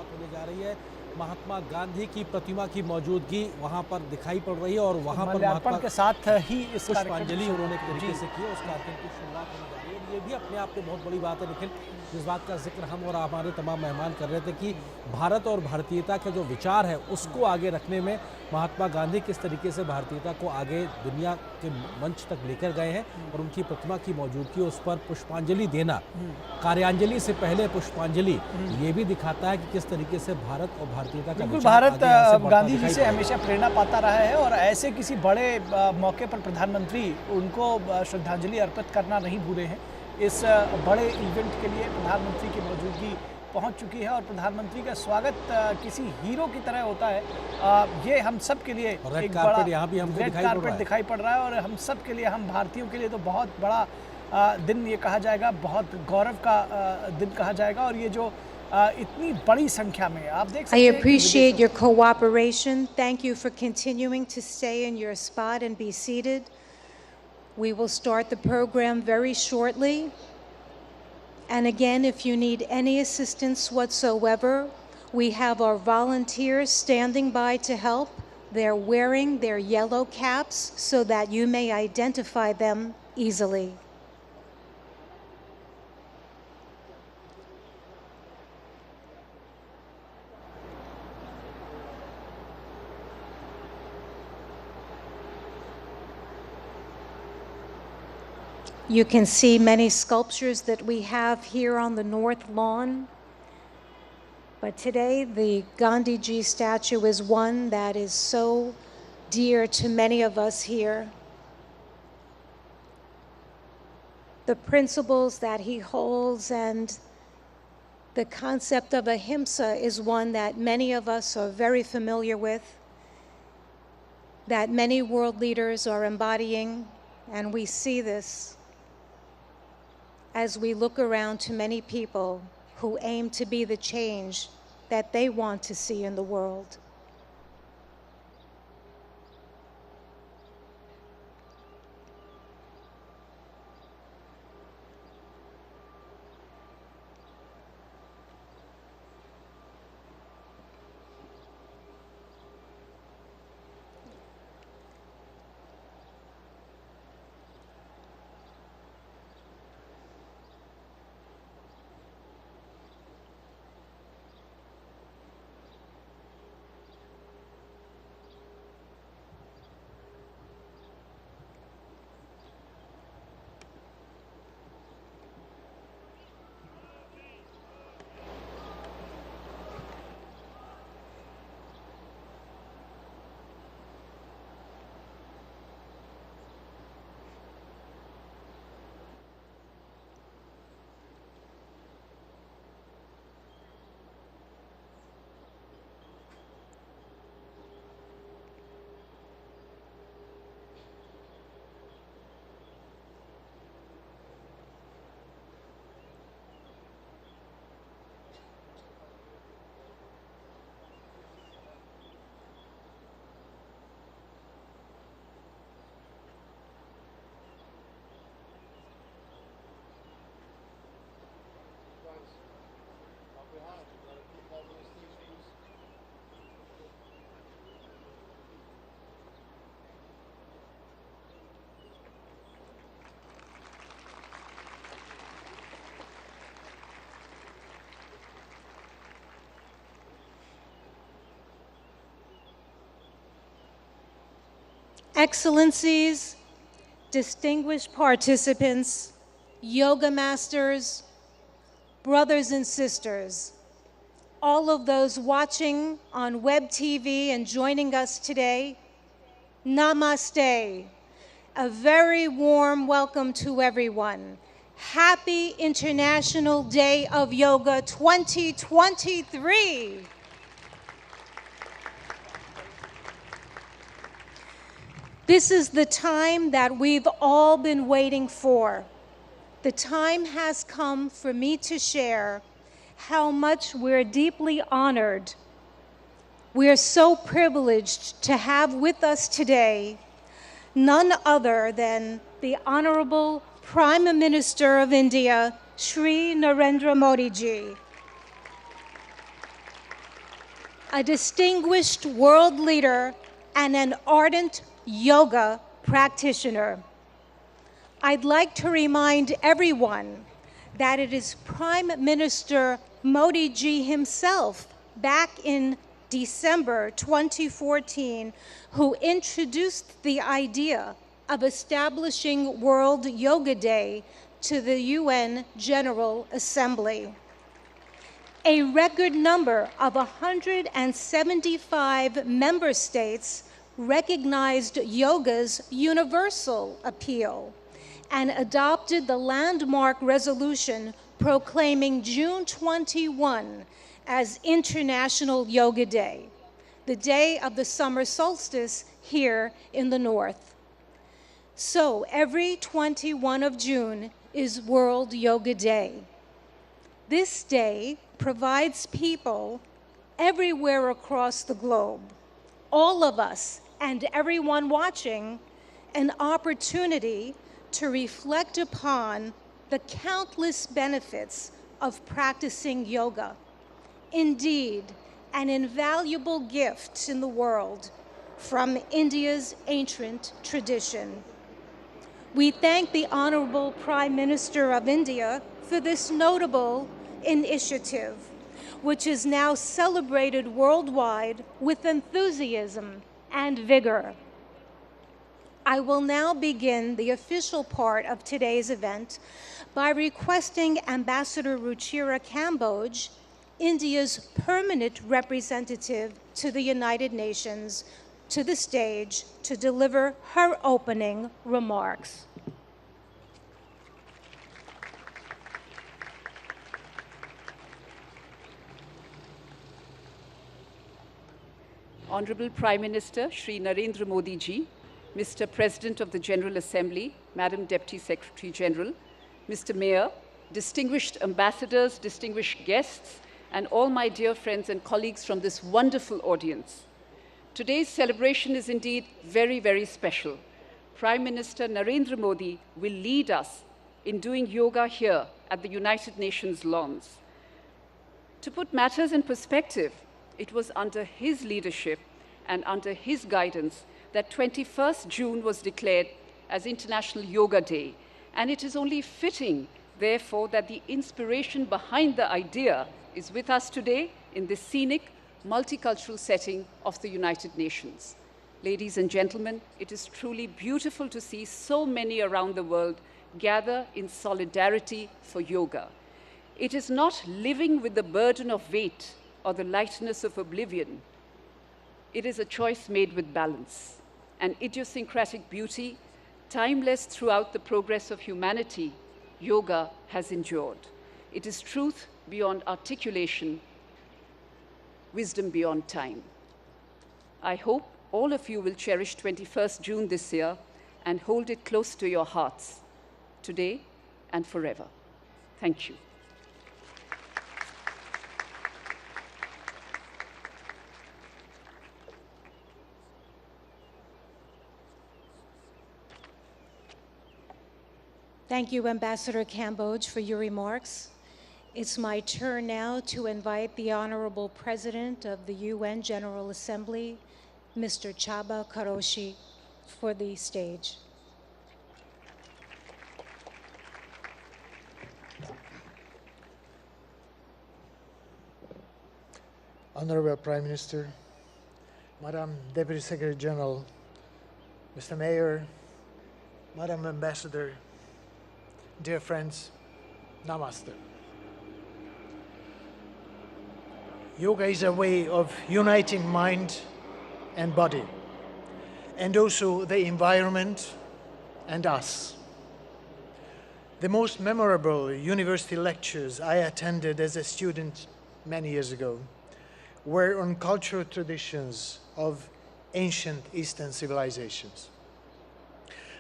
शुरुआत होने जा रही है। महात्मा गांधी की प्रतिमा की मौजूदगी वहां पर दिखाई पड़ रही है और वहां पर महात्मा के साथ ही इस पुष्पांजलि उन्होंने एक तरीके से की, उस कार्यक्रम की शुरुआत होने जा रही है। ये भी अपने आप में बहुत बड़ी बात है निखिल, जिस बात का जिक्र हम और हमारे तमाम मेहमान कर रहे थे कि भारत और भारतीयता के जो विचार है उसको आगे रखने में महात्मा गांधी किस तरीके से भारतीयता को आगे दुनिया के मंच तक लेकर गए हैं और उनकी प्रतिमा की मौजूदगी, उस पर पुष्पांजलि देना, कार्यांजलि से पहले पुष्पांजलि, ये भी दिखाता है कि किस तरीके से भारत और भारतीयता का भारत गांधी जी से हमेशा प्रेरणा पाता रहा है और ऐसे किसी बड़े मौके पर प्रधानमंत्री उनको श्रद्धांजलि अर्पित करना नहीं भूले हैं। इस बड़े इवेंट के लिए प्रधानमंत्री की मौजूदगी पहुंच चुकी है और प्रधानमंत्री का स्वागत किसी हीरो की तरह होता है। ये हम सब के लिए एक बड़ा यहाँ भी हमको रेड कारपेट दिखाई पड़ रहा है और हम सब के लिए, हम भारतीयों के लिए तो बहुत बड़ा दिन ये कहा जाएगा, बहुत गौरव का दिन कहा जाएगा। और ये जो इतनी बड़ी संख्या में आप देख सकते हैं। I appreciate your cooperation. Thank you for continuing to stay in your spot and be seated. We will start the program very shortly. And again, if you need any assistance whatsoever, we have our volunteers standing by to help. They're wearing their yellow caps so that you may identify them easily. You can see many sculptures that we have here on the North Lawn. But today, the Gandhi Ji statue is one that is so dear to many of us here. The principles that he holds and the concept of ahimsa is one that many of us are very familiar with, that many world leaders are embodying, and we see this as we look around to many people who aim to be the change that they want to see in the world. Excellencies, distinguished participants, yoga masters, brothers and sisters, all of those watching on web TV and joining us today, namaste. A very warm welcome to everyone. Happy International Day of Yoga 2023. This is the time that we've all been waiting for. The time has come for me to share how much we're deeply honored. We are so privileged to have with us today none other than the Honorable Prime Minister of India, Shri Narendra Modi ji. a distinguished world leader, and an ardent yoga practitioner. I'd like to remind everyone that it is Prime Minister Modi ji himself, back in December 2014, who introduced the idea of establishing World Yoga Day to the UN General Assembly. A record number of 175 member states recognized yoga's universal appeal and adopted the landmark resolution proclaiming June 21 as International Yoga Day, the day of the summer solstice here in the north. So every 21 of June is World Yoga Day. This day provides people everywhere across the globe, all of us and everyone watching, an opportunity to reflect upon the countless benefits of practicing yoga. Indeed, an invaluable gift in the world from India's ancient tradition. We thank the Honorable Prime Minister of India for this notable initiative, which is now celebrated worldwide with enthusiasm and vigor. I will now begin the official part of today's event by requesting Ambassador Ruchira Kamboj, India's permanent representative to the United Nations, to the stage to deliver her opening remarks. Honorable Prime Minister Shri Narendra Modi ji, Mr. President of the General Assembly, Madam Deputy Secretary General, Mr. Mayor, distinguished ambassadors, distinguished guests, and all my dear friends and colleagues from this wonderful audience. Today's celebration is indeed very, very special. Prime Minister Narendra Modi will lead us in doing yoga here at the United Nations lawns. To put matters in perspective, it was under his leadership and under his guidance that 21st June was declared as International Yoga Day, and it is only fitting, therefore, that the inspiration behind the idea is with us today in this scenic, multicultural setting of the United Nations. Ladies and gentlemen, it is truly beautiful to see so many around the world gather in solidarity for yoga. It is not living with the burden of weight or the lightness of oblivion. It is a choice made with balance, an idiosyncratic beauty, timeless throughout the progress of humanity. Yoga has endured. It is truth beyond articulation, wisdom beyond time. I hope all of you will cherish 21st June this year and hold it close to your hearts, today and forever. Thank you. Thank you, Ambassador Kamboj, for your remarks. It's my turn now to invite the Honorable President of the UN General Assembly, Mr. Chaba Karoshi, for the stage. Honorable Prime Minister, Madam Deputy Secretary General, Mr. Mayor, Madam Ambassador, dear friends, Namaste. Yoga is a way of uniting mind and body, and also the environment and us. The most memorable university lectures I attended as a student many years ago were on cultural traditions of ancient Eastern civilizations.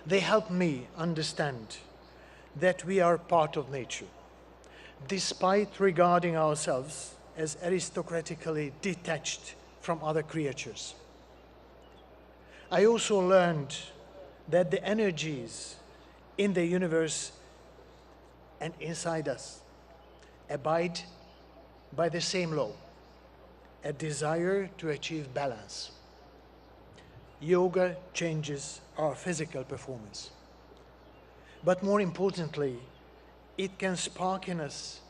They helped me understand that we are part of nature, despite regarding ourselves as aristocratically detached from other creatures. I also learned that the energies in the universe and inside us abide by the same law, a desire to achieve balance. Yoga changes our physical performance. But more importantly, it can spark in us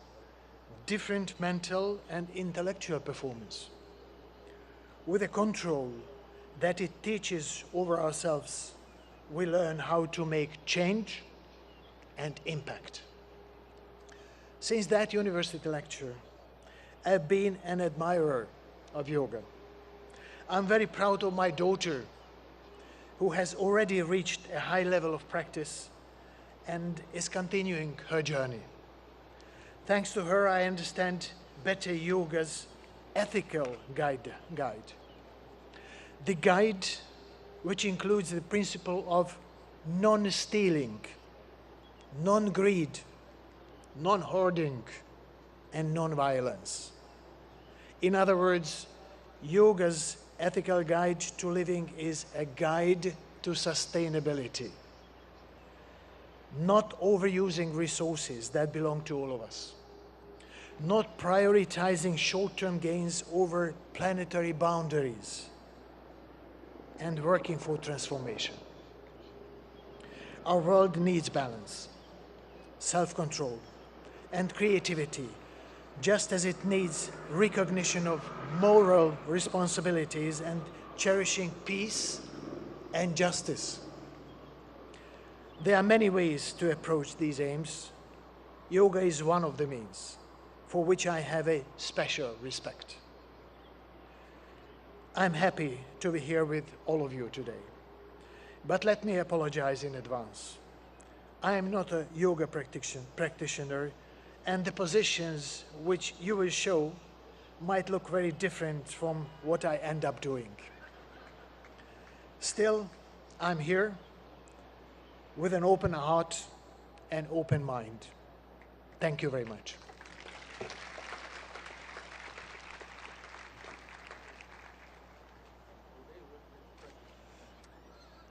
different mental and intellectual performance. With a control that it teaches over ourselves, we learn how to make change and impact. Since that university lecture, I've been an admirer of yoga. I'm very proud of my daughter, who has already reached a high level of practice and is continuing her journey. Thanks to her, I understand better yoga's ethical guide. The guide, which includes the principle of non-stealing, non-greed, non-hoarding, and non-violence. In other words, yoga's ethical guide to living is a guide to sustainability, not overusing resources that belong to all of us, not prioritizing short-term gains over planetary boundaries, and working for transformation. Our world needs balance, self-control, and creativity, just as it needs recognition of moral responsibilities and cherishing peace and justice. There are many ways to approach these aims. Yoga is one of the means, for which I have a special respect. I'm happy to be here with all of you today, but let me apologize in advance. I am not a yoga practitioner, and the positions which you will show might look very different from what I end up doing. Still, I'm here with an open heart and open mind. Thank you very much.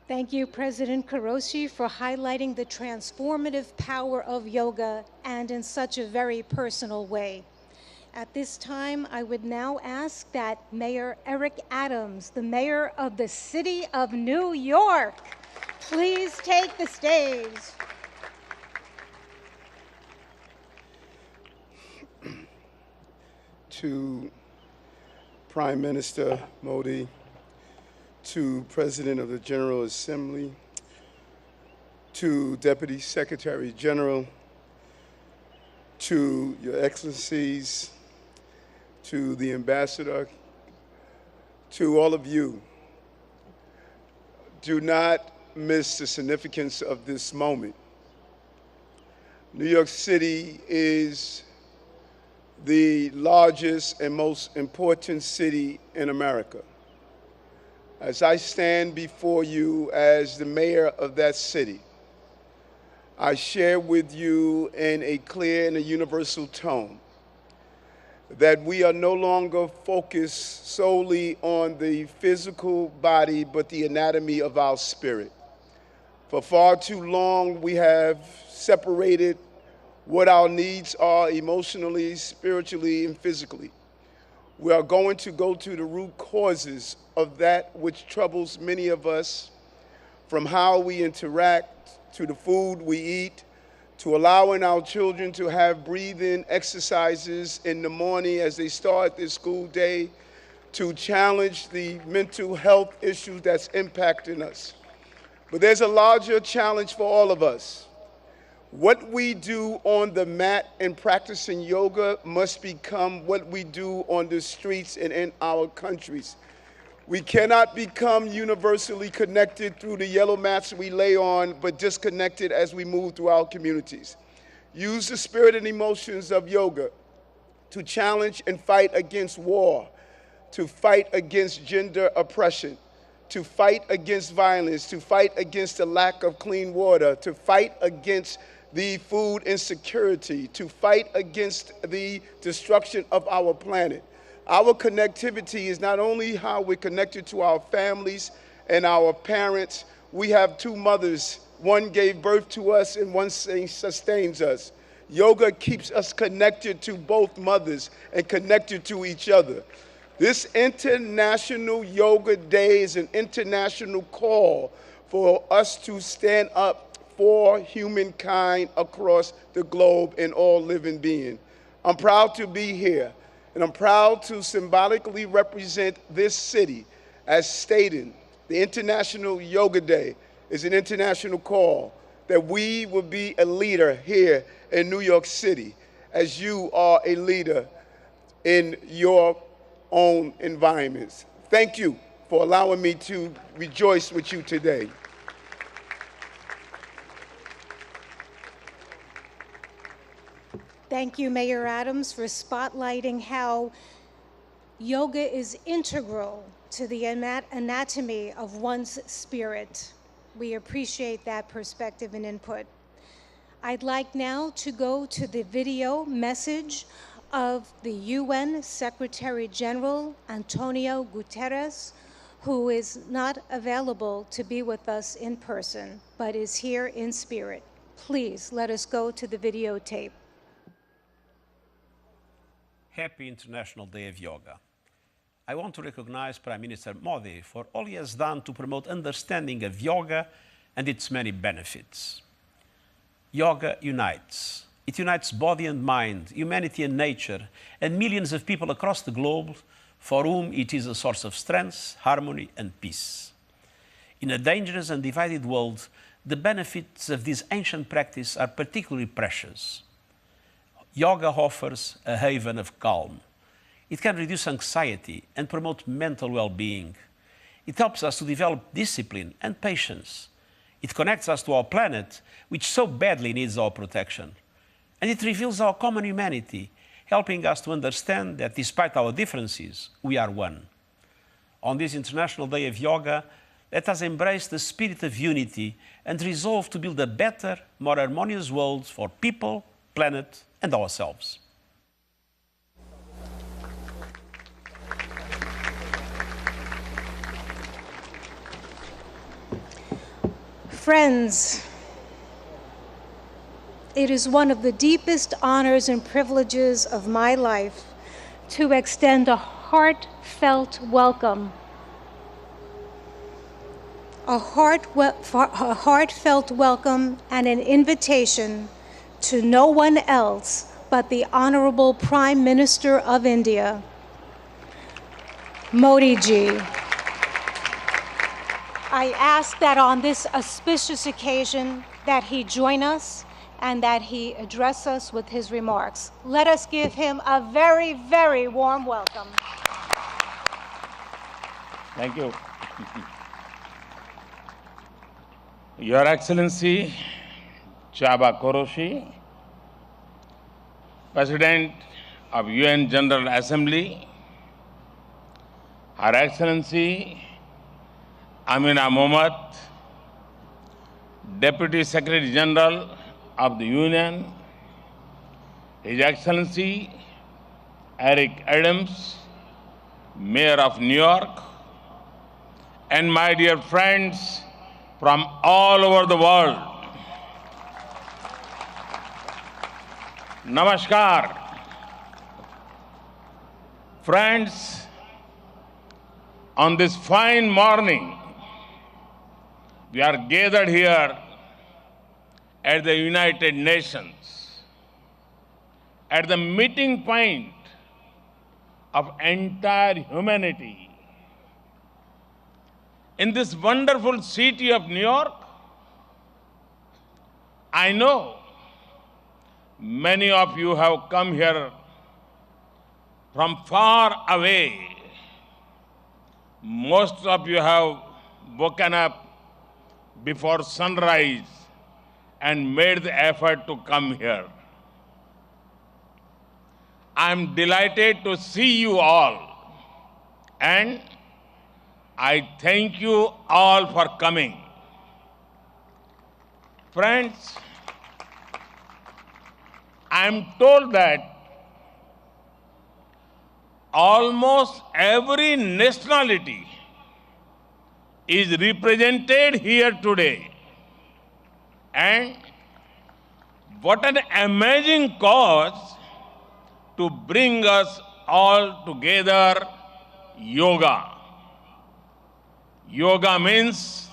Thank you, President Karoshi, for highlighting the transformative power of yoga and in such a very personal way. At this time, I would now ask that Mayor Eric Adams, the mayor of the city of New York, please take the stage. To Prime Minister Modi, to President of the General Assembly, to Deputy Secretary General, to Your Excellencies, to the Ambassador, to all of you, do not miss the significance of this moment. New York City is the largest and most important city in America. As I stand before you as the mayor of that city, I share with you in a clear and a universal tone that we are no longer focused solely on the physical body, but the anatomy of our spirit. For far too long, we have separated what our needs are emotionally, spiritually, and physically. We are going to go to the root causes of that which troubles many of us, from how we interact, to the food we eat, to allowing our children to have breathing exercises in the morning as they start their school day, to challenge the mental health issues that's impacting us. But there's a larger challenge for all of us. What we do on the mat in practicing yoga must become what we do on the streets and in our countries. We cannot become universally connected through the yellow mats we lay on, but disconnected as we move through our communities. Use the spirit and emotions of yoga to challenge and fight against war, to fight against gender oppression, to fight against violence, to fight against the lack of clean water, to fight against the food insecurity, to fight against the destruction of our planet. Our connectivity is not only how we're connected to our families and our parents. We have two mothers. One gave birth to us and one sustains us. Yoga keeps us connected to both mothers and connected to each other. This International Yoga Day is an international call for us to stand up for humankind across the globe and all living beings. I'm proud to be here, and I'm proud to symbolically represent this city. As stated, the International Yoga Day is an international call that we will be a leader here in New York City, as you are a leader in your own environments. Thank you for allowing me to rejoice with you today. Thank you, Mayor Adams, for spotlighting how yoga is integral to the anatomy of one's spirit. We appreciate that perspective and input. I'd like now to go to the video message of the UN Secretary General Antonio Guterres, who is not available to be with us in person, but is here in spirit. Please let us go to the videotape. Happy International Day of Yoga. I want to recognize Prime Minister Modi for all he has done to promote understanding of yoga and its many benefits. Yoga unites. It unites body and mind, humanity and nature, and millions of people across the globe for whom it is a source of strength, harmony, and peace. In a dangerous and divided world, the benefits of this ancient practice are particularly precious. Yoga offers a haven of calm. It can reduce anxiety and promote mental well-being. It helps us to develop discipline and patience. It connects us to our planet, which so badly needs our protection. And it reveals our common humanity, helping us to understand that despite our differences, we are one. On this International Day of Yoga, let us embrace the spirit of unity and resolve to build a better, more harmonious world for people, planet, and ourselves. Friends, it is one of the deepest honors and privileges of my life to extend a heartfelt welcome. A heartfelt welcome and an invitation to no one else but the Honorable Prime Minister of India, Modi ji. I ask that on this auspicious occasion that he join us and that he address us with his remarks. Let us give him a very, very warm welcome. Thank you. Your Excellency, Chaba Koroshi, President of UN General Assembly, Her Excellency Amina Mohammed, Deputy Secretary General of the Union, His Excellency Eric Adams, Mayor of New York, and my dear friends from all over the world. Namaskar. Friends, on this fine morning, we are gathered here at the United Nations, at the meeting point of entire humanity. In this wonderful city of New York, I know many of you have come here from far away. Most of you have woken up before sunrise and made the effort to come here. I'm delighted to see you all, and I thank you all for coming. Friends, I'm told that almost every nationality is represented here today. And what an amazing cause to bring us all together yoga. Yoga means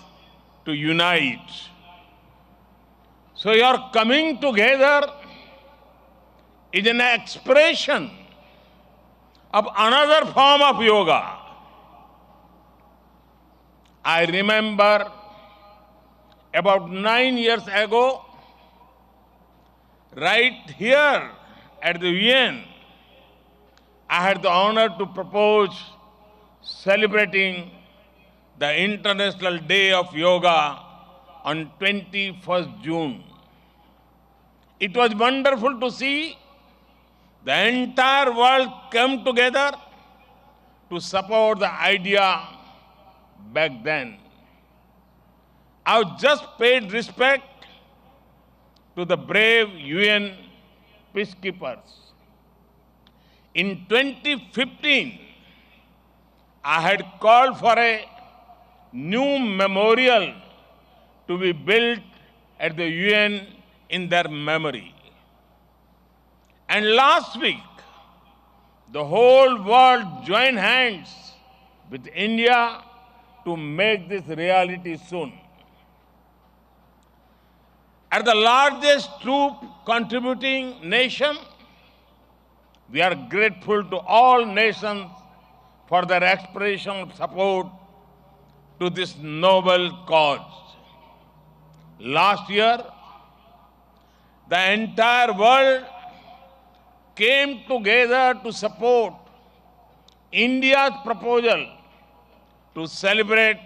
to unite. So your coming together is an expression of another form of yoga. I remember about 9 years ago, right here at the UN, I had the honor to propose celebrating the International Day of Yoga on 21st June. It was wonderful to see the entire world come together to support the idea back then. I just paid respect to the brave UN peacekeepers. In 2015, I had called for a new memorial to be built at the UN in their memory. And last week, the whole world joined hands with India to make this reality soon. As the largest troop contributing nation, we are grateful to all nations for their expression of support to this noble cause. Last year, the entire world came together to support India's proposal to celebrate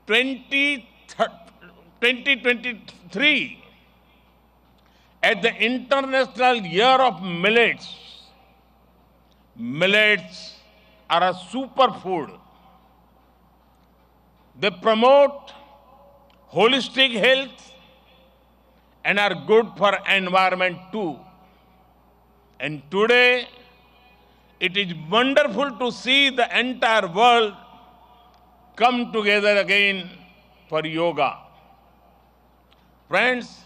2023 as the International Year of Millets. Millets are a superfood. They promote holistic health and are good for environment too. And today, it is wonderful to see the entire world come together again for yoga. Friends,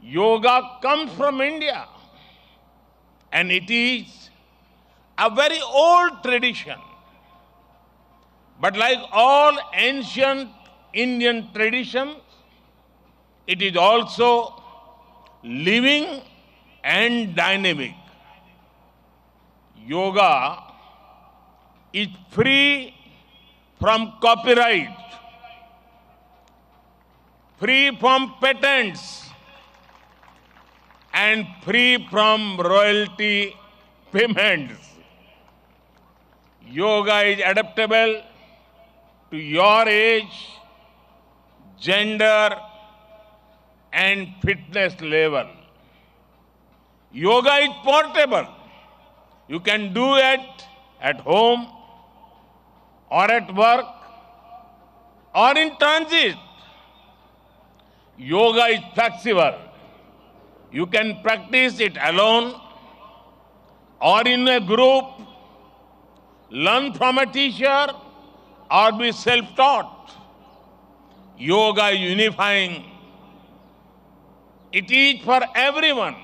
yoga comes from India, and it is a very old tradition. But like all ancient Indian traditions, it is also living and dynamic. Yoga is free from copyright, free from patents, and free from royalty payments. Yoga is adaptable to your age, gender, and fitness level. Yoga is portable. You can do it at home or at work or in transit. Yoga is flexible. You can practice it alone or in a group, learn from a teacher, or be self-taught. Yoga is unifying. It is for everyone,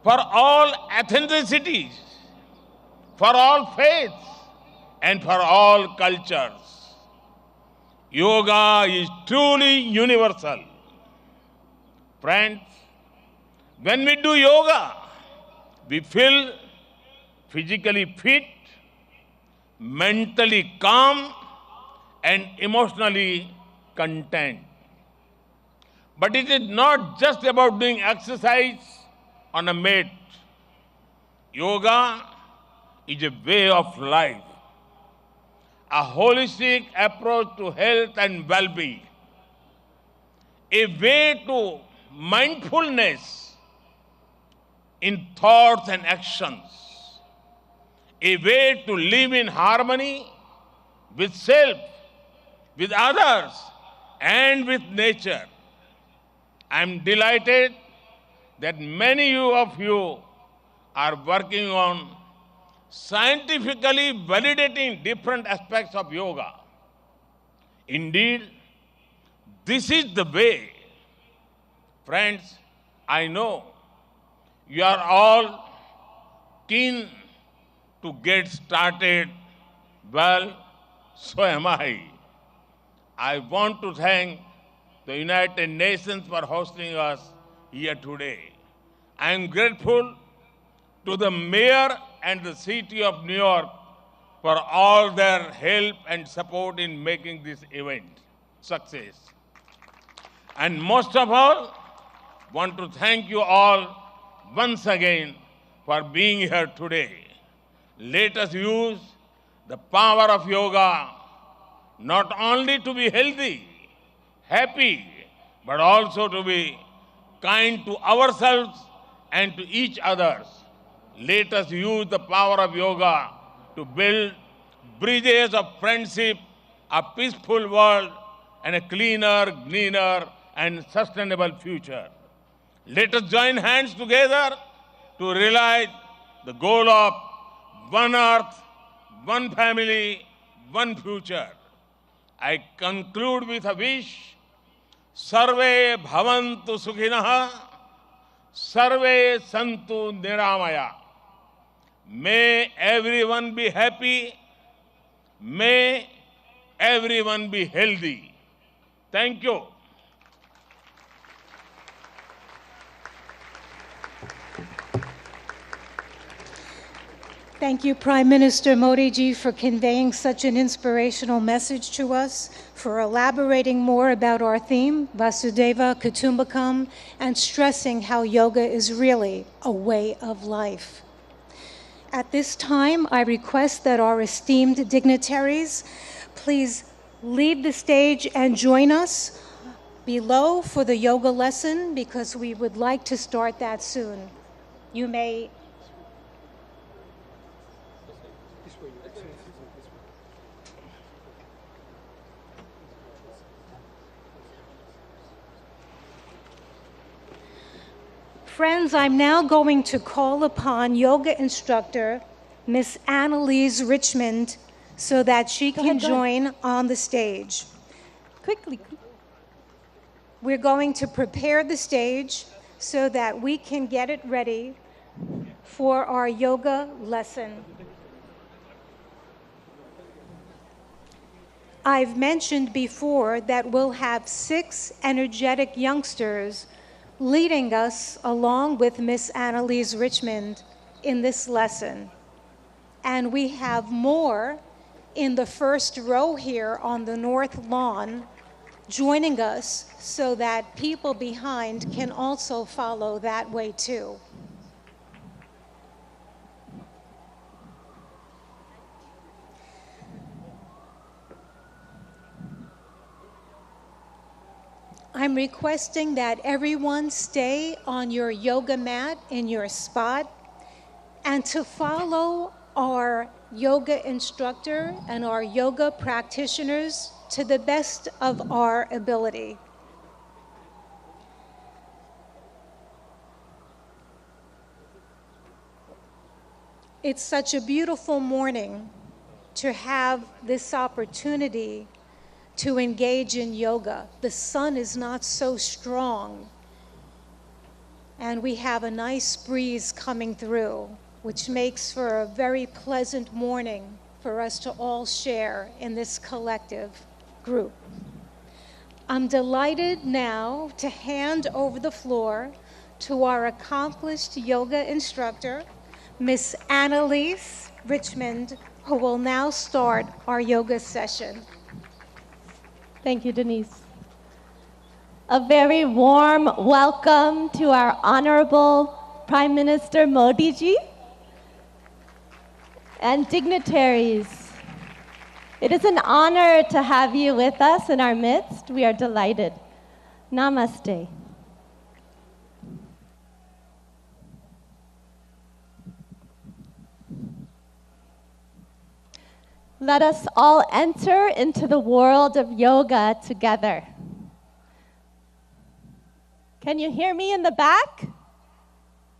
for all ethnicities, for all faiths, and for all cultures. Yoga is truly universal. Friends, when we do yoga, we feel physically fit, mentally calm, and emotionally content. But it is not just about doing exercise on a mat. Yoga is a way of life, a holistic approach to health and well-being, a way to mindfulness in thoughts and actions, a way to live in harmony with self, with others, and with nature. I am delighted that many of you are working on scientifically validating different aspects of yoga. Indeed, this is the way. Friends, I know you are all keen to get started, well, so am I. I want to thank the United Nations for hosting us here today. I am grateful to the mayor and the city of New York for all their help and support in making this event success. And most of all, want to thank you all once again for being here today. Let us use the power of yoga not only to be healthy, happy, but also to be kind to ourselves and to each other. Let us use the power of yoga to build bridges of friendship, a peaceful world, and a cleaner, greener, and sustainable future. Let us join hands together to realize the goal of one earth, one family, one future. I conclude with a wish. Sarve bhavantu sukhinah, sarve santu niramaya. May everyone be happy. May everyone be healthy. Thank you. Thank you, Prime Minister Modi ji, for conveying such an inspirational message to us, for elaborating more about our theme, Vasudeva Kutumbakam, and stressing how yoga is really a way of life. At this time, I request that our esteemed dignitaries please leave the stage and join us below for the yoga lesson, because we would like to start that soon. You may Friends, I'm now going to call upon yoga instructor Miss Annalise Richmond so that she can join on the stage. Quickly. We're going to prepare the stage so that we can get it ready for our yoga lesson. I've mentioned before that we'll have 6 energetic youngsters leading us along with Miss Annalise Richmond in this lesson. And we have more in the first row here on the north lawn joining us so that people behind can also follow that way too. I'm requesting that everyone stay on your yoga mat in your spot and to follow our yoga instructor and our yoga practitioners to the best of our ability. It's such a beautiful morning to have this opportunity to engage in yoga. The sun is not so strong, and we have a nice breeze coming through, which makes for a very pleasant morning for us to all share in this collective group. I'm delighted now to hand over the floor to our accomplished yoga instructor, Miss Annalise Richmond, who will now start our yoga session. Thank you, Denise. A very warm welcome to our Honorable Prime Minister Modi ji and dignitaries. It is an honor to have you with us in our midst. We are delighted. Namaste. Let us all enter into the world of yoga together. Can you hear me in the back?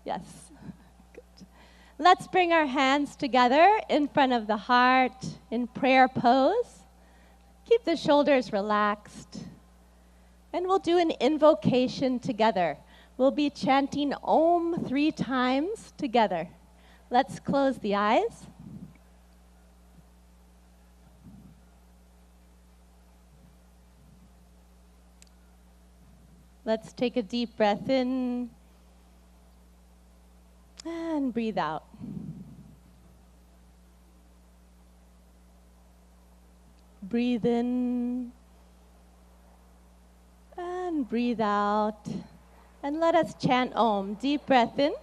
Yes. Good. Let's bring our hands together in front of the heart in prayer pose. Keep the shoulders relaxed. And we'll do an invocation together. We'll be chanting Om 3 times together. Let's close the eyes. Let's take a deep breath in and breathe out. Breathe in and breathe out. And let us chant Om. Deep breath in.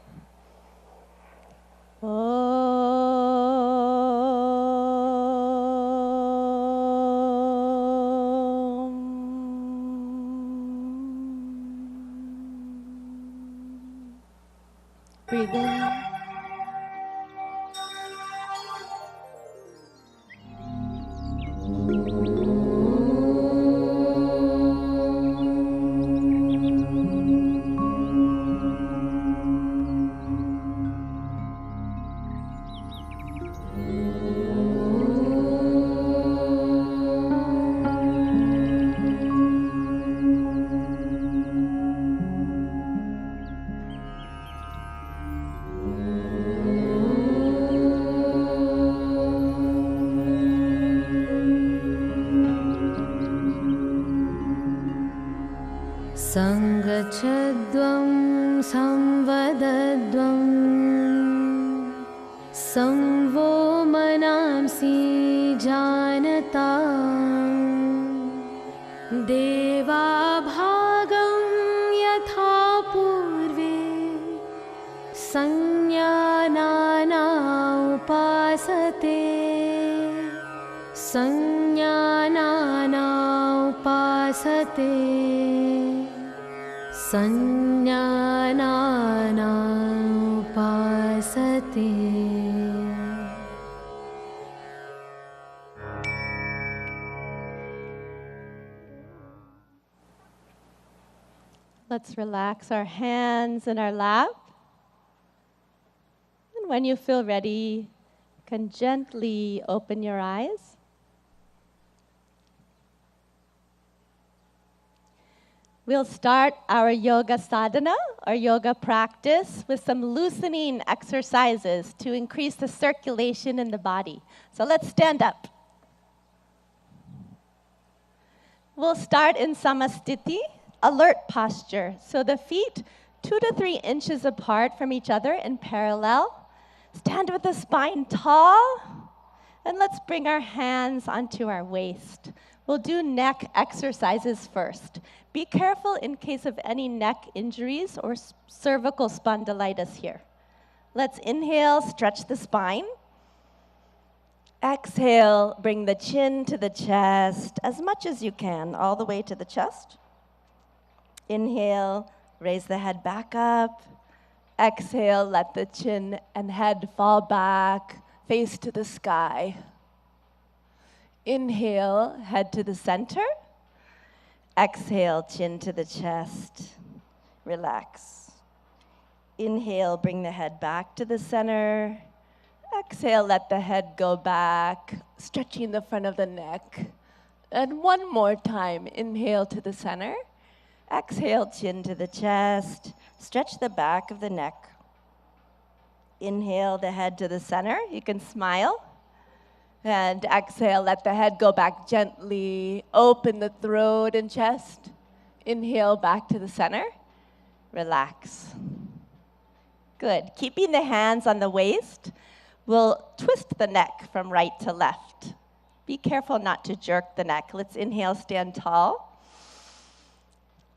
Breathe in. संगच्छद्वं संवदद्वं संवो मनांसि जानता देवाभागं यथा पूर्वे संज्ञानाना उपासते संज्ञानाना उपासते संज्ञानाना उपासते. Let's relax our hands in our lap. And when you feel ready, you can gently open your eyes. We'll start our yoga sadhana, or yoga practice, with some loosening exercises to increase the circulation in the body. So let's stand up. We'll start in samastiti, alert posture. So the feet 2 to 3 inches apart from each other in parallel. Stand with the spine tall, and let's bring our hands onto our waist. We'll do neck exercises first. Be careful in case of any neck injuries or cervical spondylitis here. Let's inhale, stretch the spine. Exhale, bring the chin to the chest as much as you can, all the way to the chest. Inhale, raise the head back up. Exhale, let the chin and head fall back, face to the sky. Inhale, head to the center. Exhale, chin to the chest. Relax. Inhale, bring the head back to the center. Exhale, let the head go back, stretching the front of the neck. And one more time, inhale to the center. Exhale, chin to the chest. Stretch the back of the neck. Inhale the head to the center. You can smile. And exhale, let the head go back gently. Open the throat and chest. Inhale back to the center. Relax. Good. Keeping the hands on the waist, we'll twist the neck from right to left. Be careful not to jerk the neck. Let's inhale, stand tall.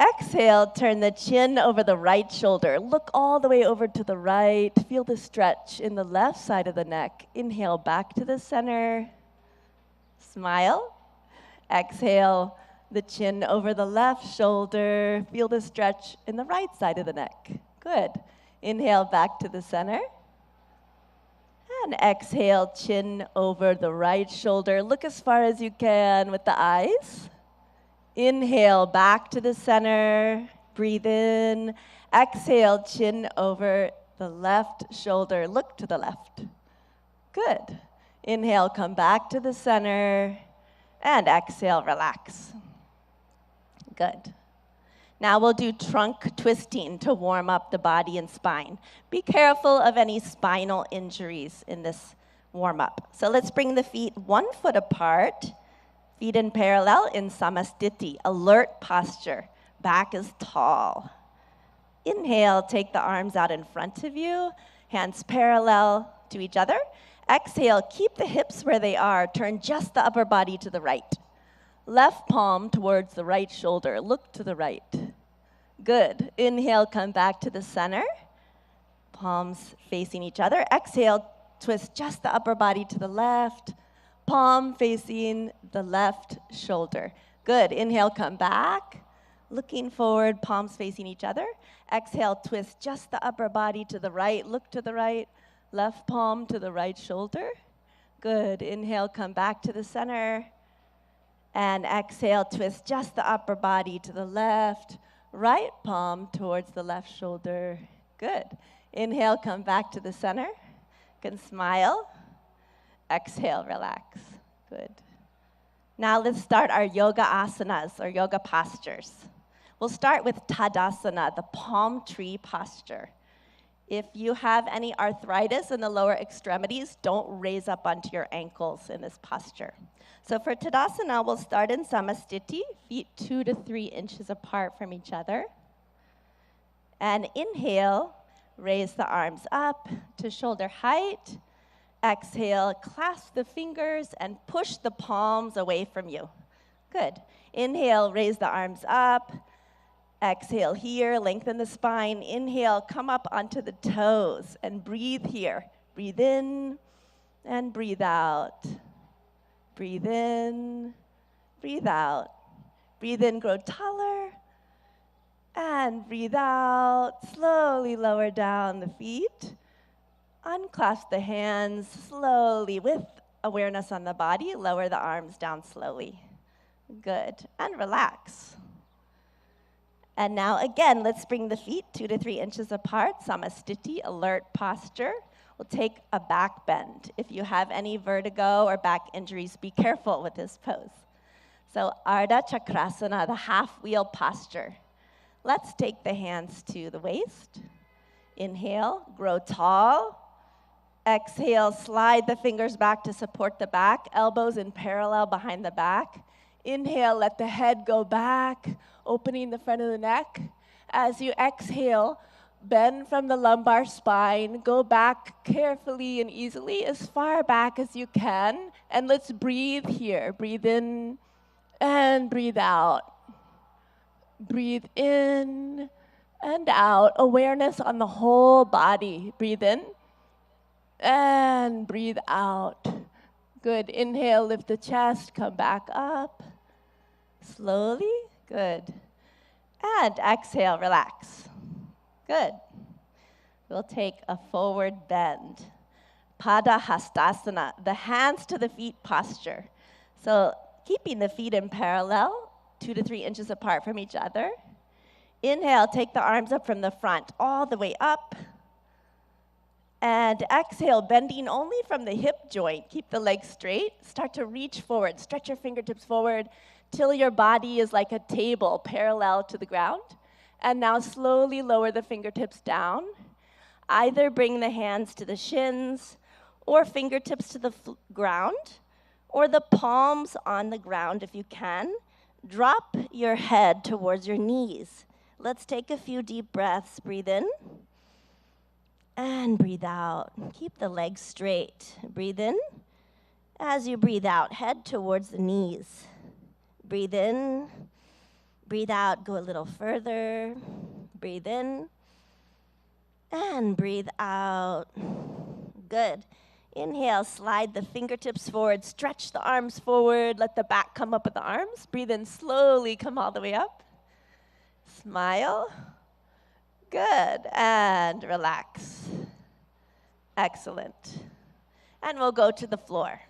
Exhale, turn the chin over the right shoulder. Look all the way over to the right. Feel the stretch in the left side of the neck. Inhale back to the center. Smile. Exhale, the chin over the left shoulder. Feel the stretch in the right side of the neck. Good. Inhale back to the center. And exhale, chin over the right shoulder. Look as far as you can with the eyes. Inhale, back to the center. Breathe in. Exhale, chin over the left shoulder. Look to the left. Good. Inhale, come back to the center. And exhale, relax. Good. Now we'll do trunk twisting to warm up the body and spine. Be careful of any spinal injuries in this warm-up. So let's bring the feet 1 foot apart. Feet in parallel in samastiti, alert posture. back is tall. Inhale, take the arms out in front of you, hands parallel to each other. Exhale, keep the hips where they are. Turn just the upper body to the right. Left palm towards the right shoulder. Look to the right. Good. Inhale, come back to the center. Palms facing each other. Exhale, twist just the upper body to the left. Palm facing the left shoulder. Good. Inhale, come back. Looking forward, palms facing each other. Exhale, twist just the upper body to the right. Look to the right. Left palm to the right shoulder. Good. Inhale, come back to the center. And exhale, twist just the upper body to the left. Right palm towards the left shoulder. Good. Inhale, come back to the center. You can smile. Exhale, relax. Good. Now let's start our yoga asanas, or yoga postures. We'll start with Tadasana, the palm tree posture. If you have any arthritis in the lower extremities, don't raise up onto your ankles in this posture. So for Tadasana, we'll start in Samastiti, feet 2 to 3 inches apart from each other. And inhale, raise the arms up to shoulder height. Exhale, clasp the fingers and push the palms away from you. Good. Inhale, raise the arms up. Exhale here, lengthen the spine. Inhale, come up onto the toes and breathe here. Breathe in and breathe out. Breathe in, breathe out. Breathe in, grow taller. And breathe out, slowly lower down the feet. Unclasp the hands slowly with awareness on the body. Lower the arms down slowly. Good. And relax. And now again, let's bring the feet 2 to 3 inches apart. Samastiti, alert posture. We'll take a back bend. If you have any vertigo or back injuries, be careful with this pose. So Ardha Chakrasana, the half-wheel posture. Let's take the hands to the waist. Inhale, grow tall. Exhale, slide the fingers back to support the back, elbows in parallel behind the back. Inhale, let the head go back, opening the front of the neck. As you exhale, bend from the lumbar spine, go back carefully and easily as far back as you can. And let's breathe here. Breathe in and breathe out. Breathe in and out. Awareness on the whole body. Breathe in and breathe out. Good. Inhale, lift the chest, come back up. Slowly. Good. And exhale, relax. Good. We'll take a forward bend. Padahastasana, the hands to the feet posture. So keeping the feet in parallel, 2 to 3 inches apart from each other. Inhale, take the arms up from the front, all the way up. And exhale, bending only from the hip joint. Keep the legs straight. Start to reach forward. Stretch your fingertips forward till your body is like a table parallel to the ground. And now slowly lower the fingertips down. Either bring the hands to the shins or fingertips to the ground, or the palms on the ground if you can. Drop your head towards your knees. Let's take a few deep breaths. Breathe in and breathe out. Keep the legs straight. Breathe in. As you breathe out, head towards the knees. Breathe in. Breathe out. Go a little further. Breathe in. And breathe out. Good. Inhale, slide the fingertips forward. Stretch the arms forward. Let the back come up with the arms. Breathe in slowly. Come all the way up. Smile. Good. And relax. Excellent. And we'll go to the floor.